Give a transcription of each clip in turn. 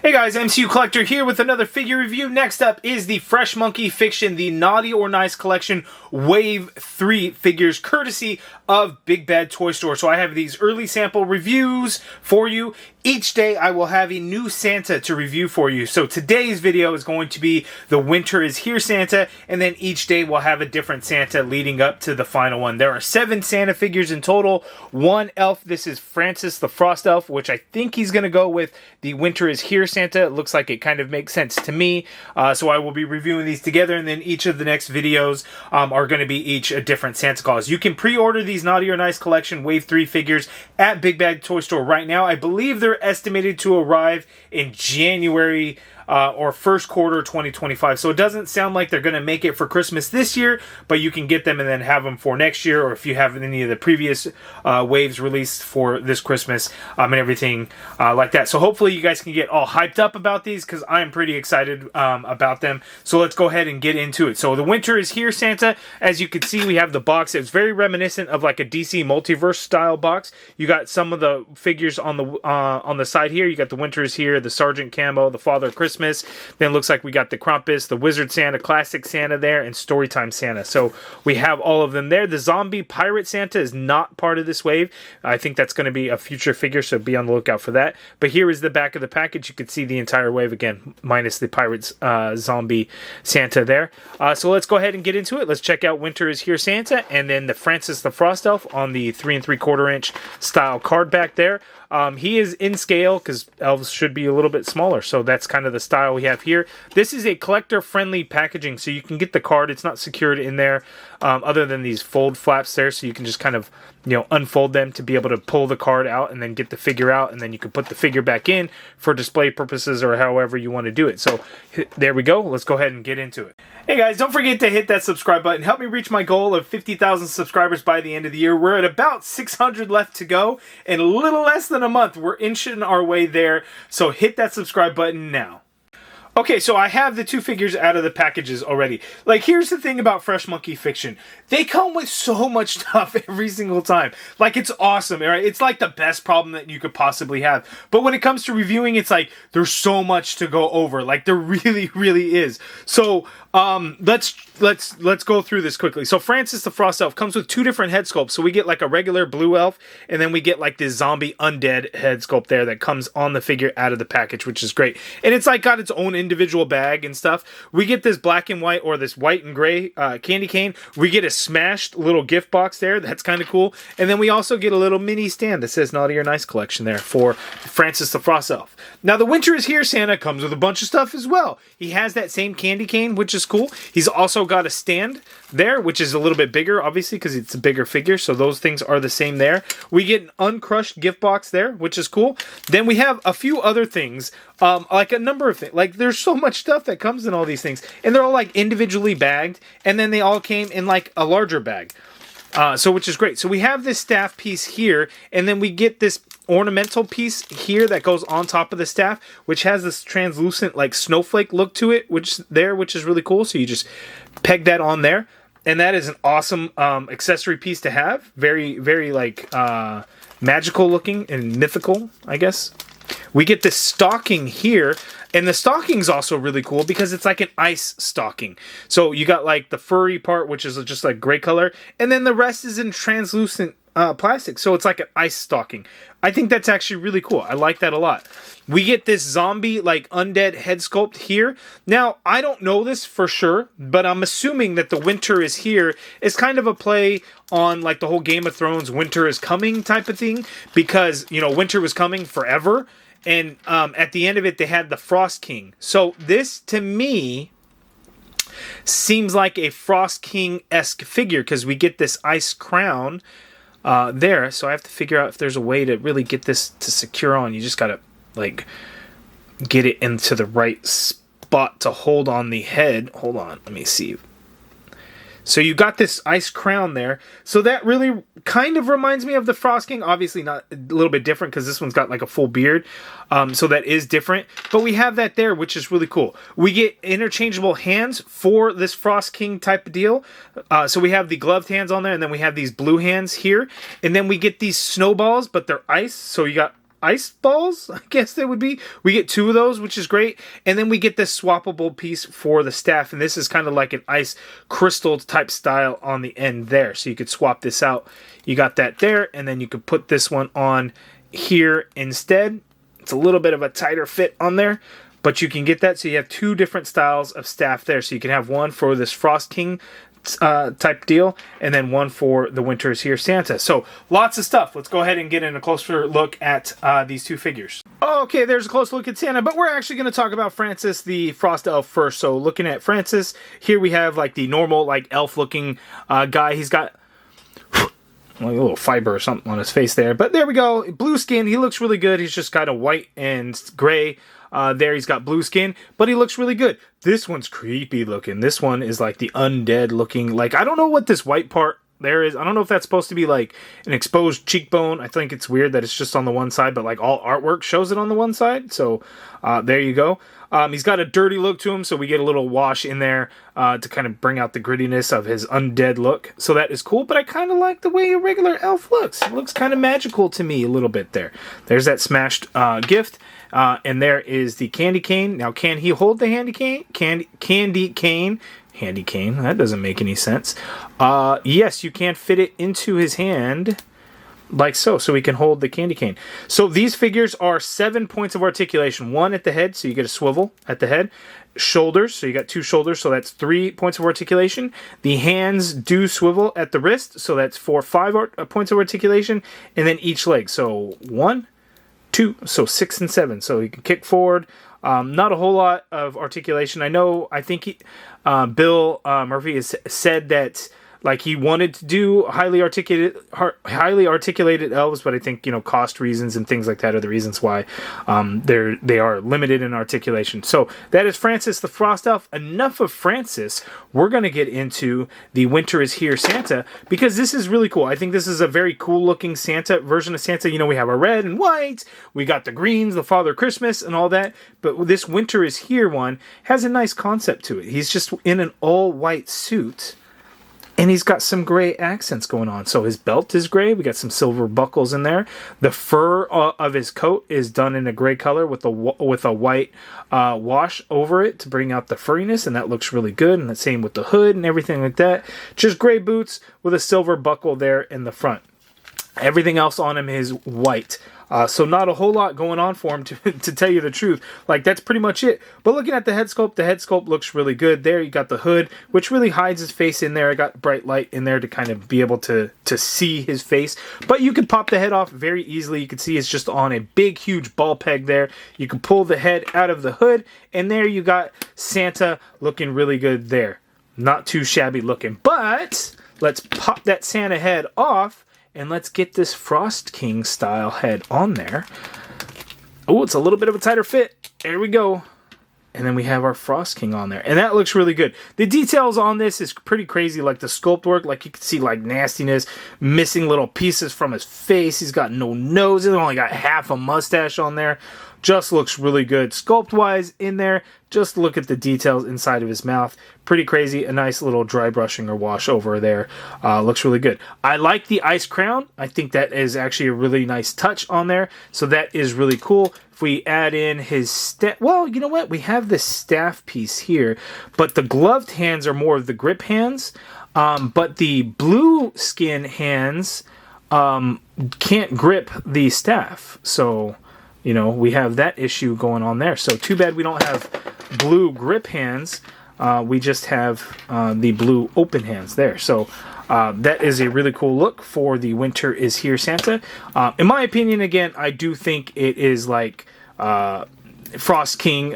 Hey guys, MCU Collector here with another figure review. Next up is the Fresh Monkey Fiction, the Naughty or Nice Collection Wave 3 figures, courtesy of Big Bad Toy Store. So I have these early sample reviews for you. Each day I will have a new Santa to review for you. So today's video is going to be the Winter is Here Santa, and then each day we'll have a different Santa leading up to the final one. There are 7 Santa figures in total, 1 elf. This is Francis the Frost Elf, which I think he's going to go with the Winter is Here Santa. It looks like it kind of makes sense to me. So I will be reviewing these together, and then each of the next videos are going to be each a different Santa Claus. You can pre-order these Naughty or Nice Collection Wave 3 figures at Big Bad Toy Store right now. I believe they're estimated to arrive in January or first quarter 2025. So it doesn't sound like they're going to make it for Christmas this year, but you can get them and then have them for next year, or if you have any of the previous waves released for this Christmas and everything like that. So hopefully you guys can get all hyped up about these, because I'm pretty excited about them. So let's go ahead and get into it. So the Winter is Here Santa. As you can see, we have the box. It's very reminiscent of like a DC Multiverse style box. You got some of the figures on the side here. You got the Winter is Here, the Sergeant Camo, the Father Christmas. Then it looks like we got the Krampus, the Wizard Santa, Classic Santa there, and Storytime Santa. So we have all of them there. The Zombie Pirate Santa is not part of this wave. I think that's going to be a future figure, so be on the lookout for that. But here is the back of the package. You can see the entire wave again, minus the Pirates Zombie Santa there. So let's go ahead and get into it. Let's check out Winter is Here Santa, and then the Francis the Frost Elf on the 3 3/4 inch style card back there. He is in scale because elves should be a little bit smaller, so that's kind of the style we have here. This is a collector-friendly packaging, so you can get the card. It's not secured in there other than these fold flaps there, so you can just kind of, you know, unfold them to be able to pull the card out and then get the figure out, and then you can put the figure back in for display purposes or however you want to do it. So there we go. Let's go ahead and get into it. Hey guys, don't forget to hit that subscribe button. Help me reach my goal of 50,000 subscribers by the end of the year. We're at about 600 left to go, and a little less than a month. We're inching our way there, so hit that subscribe button now. Okay, so I have the 2 figures out of the packages already. Like, here's the thing about Fresh Monkey Fiction. They come with so much stuff every single time. Like, it's awesome, right? It's like the best problem that you could possibly have. But when it comes to reviewing, it's like, there's so much to go over. Like, there really, really is. So, let's go through this quickly. So Francis the Frost Elf comes with 2 different head sculpts. So we get like a regular blue elf, and then we get like this zombie undead head sculpt there that comes on the figure out of the package, which is great. And it's like got its own individual bag and stuff. We get this black and white, or this white and gray candy cane. We get a smashed little gift box there. That's kind of cool. And then we also get a little mini stand that says Naughty or Nice Collection there for Francis the Frost Elf. Now the Winter is Here Santa comes with a bunch of stuff as well. He has that same candy cane, which is cool. He's also got a stand there, which is a little bit bigger, obviously, because it's a bigger figure. So those things are the same there. We get an uncrushed gift box there, which is cool. Then we have a few other things, like a number of things. Like, there's so much stuff that comes in all these things, and they're all like individually bagged, and then they all came in like a larger bag. So which is great. So we have this staff piece here, and then we get this ornamental piece here that goes on top of the staff, which has this translucent like snowflake look to it, which is really cool. So you just peg that on there, and that is an awesome accessory piece to have. Very, very like magical looking and mythical, I guess. We get this stocking here, and the stocking's also really cool because it's like an ice stocking. So you got like the furry part, which is just like gray color, and then the rest is in translucent plastic. So it's like an ice stocking. I think that's actually really cool. I like that a lot. We get this zombie like undead head sculpt here. Now, I don't know this for sure, but I'm assuming that the Winter is Here is kind of a play on like the whole Game of Thrones Winter is Coming type of thing, because, you know, winter was coming forever. And at the end of it, they had the Frost King. So this, to me, seems like a Frost King-esque figure, because we get this ice crown there. So I have to figure out if there's a way to really get this to secure on. You just got to, like, get it into the right spot to hold on the head. Hold on, let me see. So you got this ice crown there. So that really kind of reminds me of the Frost King. Obviously not, a little bit different because this one's got like a full beard. So that is different. But we have that there, which is really cool. We get interchangeable hands for this Frost King type of deal. So we have the gloved hands on there, and then we have these blue hands here. And then we get these snowballs, but they're ice. So you got ice balls, I guess they would be. We get 2 of those, which is great. And then we get this swappable piece for the staff. And this is kind of like an ice crystal type style on the end there. So you could swap this out. You got that there. And then you could put this one on here instead. It's a little bit of a tighter fit on there, but you can get that. So you have 2 different styles of staff there. So you can have one for this Frost King type deal, and then one for the Winter is Here Santa. So lots of stuff. Let's go ahead and get in a closer look at these 2 figures. Okay, there's a close look at Santa, but we're actually going to talk about Francis the Frost Elf first. So looking at Francis, here we have like the normal like elf looking guy. He's got like a little fiber or something on his face there, but there we go. Blue skin. He looks really good. He's just kind of white and gray. There he's got blue skin, but he looks really good. This one's creepy looking. This one is like the undead looking. Like, I don't know what this white part there is. I don't know if that's supposed to be like an exposed cheekbone. I think it's weird that it's just on the one side, but like all artwork shows it on the one side. So there you go. He's got a dirty look to him, so we get a little wash in there to kind of bring out the grittiness of his undead look. So that is cool, but I kind of like the way a regular elf looks. It looks kind of magical to me a little bit there. There's that smashed gift. And there is the candy cane. Now, can he hold the candy cane? Candy cane. That doesn't make any sense. Yes, you can fit it into his hand like so he can hold the candy cane. So these figures are 7 points of articulation. 1 at the head, so you get a swivel at the head. Shoulders, so you got 2 shoulders, so that's 3 points of articulation. The hands do swivel at the wrist, so that's 5 points of articulation. And then each leg, so 1, 2, so 6 and 7. So you can kick forward. Not a whole lot of articulation. I think Bill Murphy has said that like he wanted to do highly articulated elves, but I think cost reasons and things like that are the reasons why they are limited in articulation. So that is Francis the Frost Elf. Enough of Francis. We're going to get into the Winter is Here Santa, because this is really cool. I think this is a very cool looking Santa version of Santa. We have our red and white, we got the greens, the Father Christmas and all that, but this Winter is Here one has a nice concept to it. He's just in an all white suit, and he's got some gray accents going on. So his belt is gray. We got some silver buckles in there. The fur of his coat is done in a gray color with a white wash over it to bring out the furriness, and that looks really good. And the same with the hood and everything like that. Just gray boots with a silver buckle there in the front. Everything else on him is white. So not a whole lot going on for him, to tell you the truth. Like, that's pretty much it. But looking at the head sculpt looks really good. There you got the hood, which really hides his face in there. I got bright light in there to kind of be able to see his face. But you can pop the head off very easily. You can see it's just on a big, huge ball peg there. You can pull the head out of the hood, and there you got Santa looking really good there. Not too shabby looking. But let's pop that Santa head off, and let's get this Frost King style head on there. Oh, it's a little bit of a tighter fit. There we go. And then we have our Frost King on there. And that looks really good. The details on this is pretty crazy. Like the sculpt work, like you can see like nastiness, missing little pieces from his face. He's got no nose. He's only got half a mustache on there. Just looks really good. Sculpt-wise in there, just look at the details inside of his mouth. Pretty crazy. A nice little dry brushing or wash over there. Looks really good. I like the ice crown. I think that is actually a really nice touch on there. So that is really cool. If we add in his staff... Well, you know what? We have this staff piece here, but the gloved hands are more of the grip hands. But the blue skin hands can't grip the staff. So... we have that issue going on there. So too bad we don't have blue grip hands. We just have the blue open hands there. So that is a really cool look for the Winter is Here Santa. In my opinion, again, I do think it is like Frost King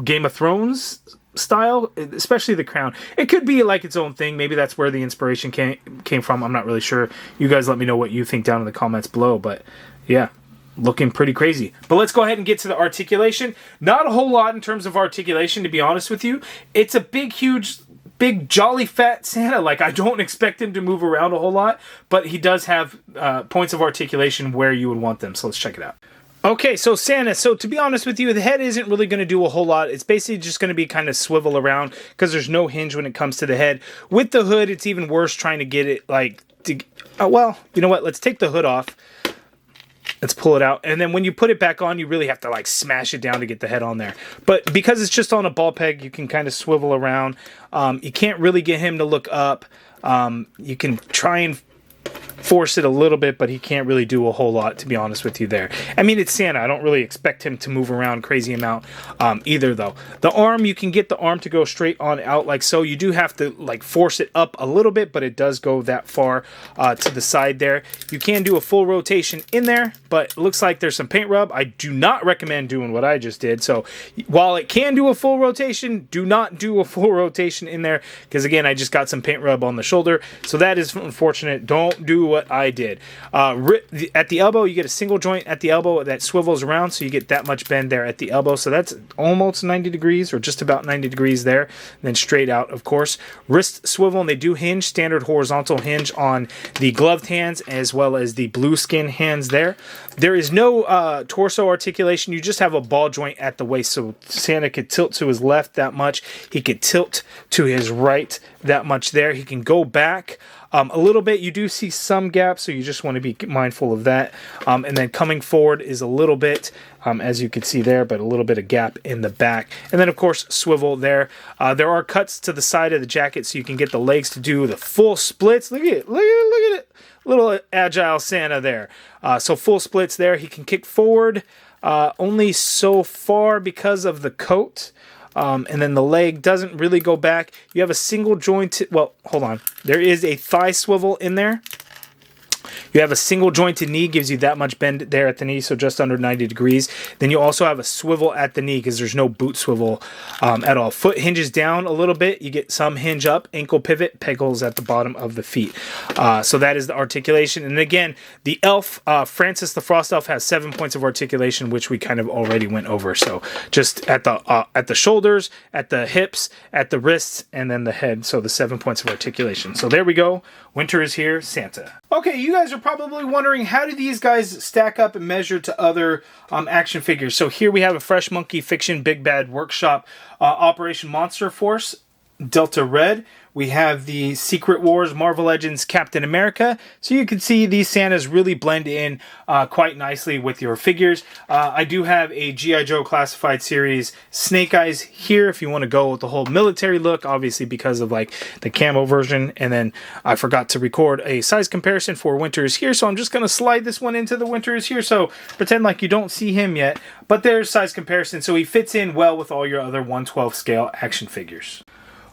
Game of Thrones style, especially the crown. It could be like its own thing. Maybe that's where the inspiration came from. I'm not really sure. You guys let me know what you think down in the comments below. But yeah. Looking pretty crazy. But let's go ahead and get to the articulation. Not a whole lot in terms of articulation, to be honest with you. It's a big, huge, big, jolly, fat Santa. Like, I don't expect him to move around a whole lot, but he does have points of articulation where you would want them. So let's check it out. Okay, so Santa. So to be honest with you, the head isn't really going to do a whole lot. It's basically just going to be kind of swivel around because there's no hinge when it comes to the head. With the hood, it's even worse trying to get it, like, well, you know what? Let's take the hood off. Let's pull it out. And then when you put it back on, you really have to like smash it down to get the head on there. But because it's just on a ball peg, you can kind of swivel around. You can't really get him to look up. You can try and force it a little bit, but he can't really do a whole lot, to be honest with you there. I mean, it's Santa. I don't really expect him to move around crazy amount either, though. The arm, you can get the arm to go straight on out like so. You do have to like force it up a little bit, but it does go that far to the side there. You can do a full rotation in there, but it looks like there's some paint rub. I do not recommend doing what I just did. So while it can do a full rotation, do not do a full rotation in there, because again, I just got some paint rub on the shoulder. So that is unfortunate. Don't do what I did. At the elbow, you get a single joint at the elbow that swivels around, so you get that much bend there at the elbow. So that's almost 90 degrees, or just about 90 degrees there. And then straight out, of course. Wrist swivel, and they do hinge, standard horizontal hinge on the gloved hands as well as the blue skin hands there. There is no torso articulation. You just have a ball joint at the waist, so Santa could tilt to his left that much. He could tilt to his right that much there. He can go back a little bit. You do see some gaps, so you just want to be mindful of that. And then coming forward is a little bit, as you can see there, but a little bit of gap in the back. And then, of course, swivel there. There are cuts to the side of the jacket, so you can get the legs to do the full splits. Look at it. Look at it. Little agile Santa there. So full splits there. He can kick forward only so far because of the coat. And then the leg doesn't really go back. You have a single joint. Well, hold on. There is a thigh swivel in there. You have a single jointed knee, gives you that much bend there at the knee, so just under 90 degrees. Then you also have a swivel at the knee because there's no boot swivel at all. Foot hinges down a little bit. You get some hinge up, ankle pivot, peg holes at the bottom of the feet. So that is the articulation. And again, the elf, Francis the Frost Elf, has 7 points of articulation, which we kind of already went over. So just at the shoulders, at the hips, at the wrists, and then the head. So the 7 points of articulation. So there we go. Winter is here, Santa. Okay, you guys are probably wondering, how do these guys stack up and measure to other action figures? So here we have a Fresh Monkey Fiction Big Bad Workshop Operation Monster Force Delta Red. We have the Secret Wars Marvel Legends Captain America. So you can see these Santas really blend in quite nicely with your figures. I do have a G.I. Joe Classified Series Snake Eyes here if you want to go with the whole military look, obviously because of like the camo version. And then I forgot to record a size comparison for Winter is Here, so I'm just going to slide this one into the Winter is Here. So pretend like you don't see him yet, but there's size comparison. So he fits in well with all your other 1/12 scale action figures.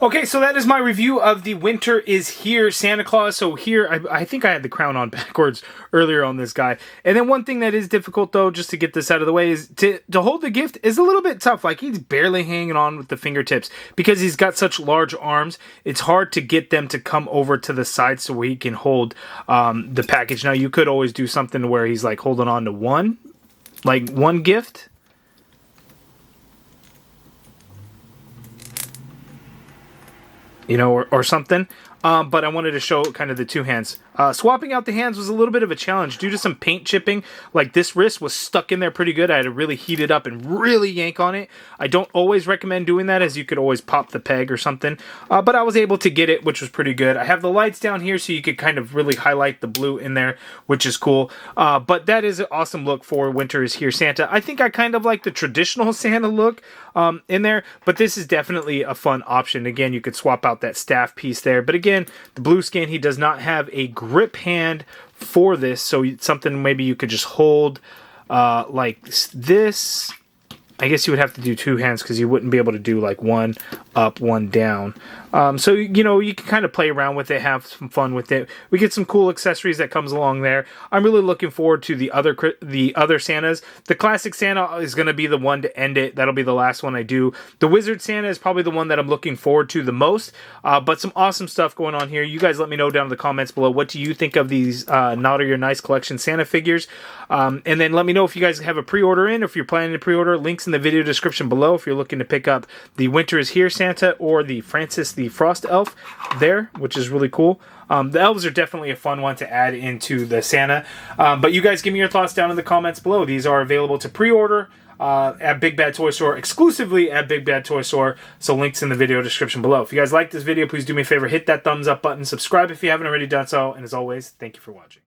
Okay, so that is my review of the Winter is Here Santa Claus. So here, I think I had the crown on backwards earlier on this guy. And then one thing that is difficult, though, just to get this out of the way, is to hold the gift is a little bit tough. Like, he's barely hanging on with the fingertips because he's got such large arms. It's hard to get them to come over to the side so he can hold the package. Now, you could always do something where he's, like, holding on to one gift. You know, or something. But I wanted to show kind of the two hands. Swapping out the hands was a little bit of a challenge due to some paint chipping. Like, this wrist was stuck in there pretty good. I had to really heat it up and really yank on it. I don't always recommend doing that, as you could always pop the peg or something. But I was able to get it, which was pretty good. I have the lights down here so you could kind of really highlight the blue in there, which is cool. But that is an awesome look for Winter is Here Santa. I think I kind of like the traditional Santa look in there, but this is definitely a fun option. Again, you could swap out that staff piece there. But again, the blue skin, he does not have a grip hand for this, so it's something maybe you could just hold like this. I guess you would have to do two hands because you wouldn't be able to do like one up, one down. So, you know, you can kind of play around with it, have some fun with it. We get some cool accessories that comes along there. I'm really looking forward to the other Santas. The classic Santa is going to be the one to end it. That'll be the last one I do. The Wizard Santa is probably the one that I'm looking forward to the most. But some awesome stuff going on here. You guys let me know down in the comments below. What do you think of these Naughty or Nice Collection Santa figures? And then let me know if you guys have a pre-order in, or if you're planning to pre-order. Links in the video description below if you're looking to pick up the Winter is Here Santa or the Francis the Frost Elf there, which is really cool. The elves are definitely a fun one to add into the Santa. But you guys give me your thoughts down in the comments below. These are available to pre-order at Big Bad Toy Store, exclusively at Big Bad Toy Store. So links in the video description below. If you guys like this video, please do me a favor, hit that thumbs up button, subscribe if you haven't already done so, and as always, thank you for watching.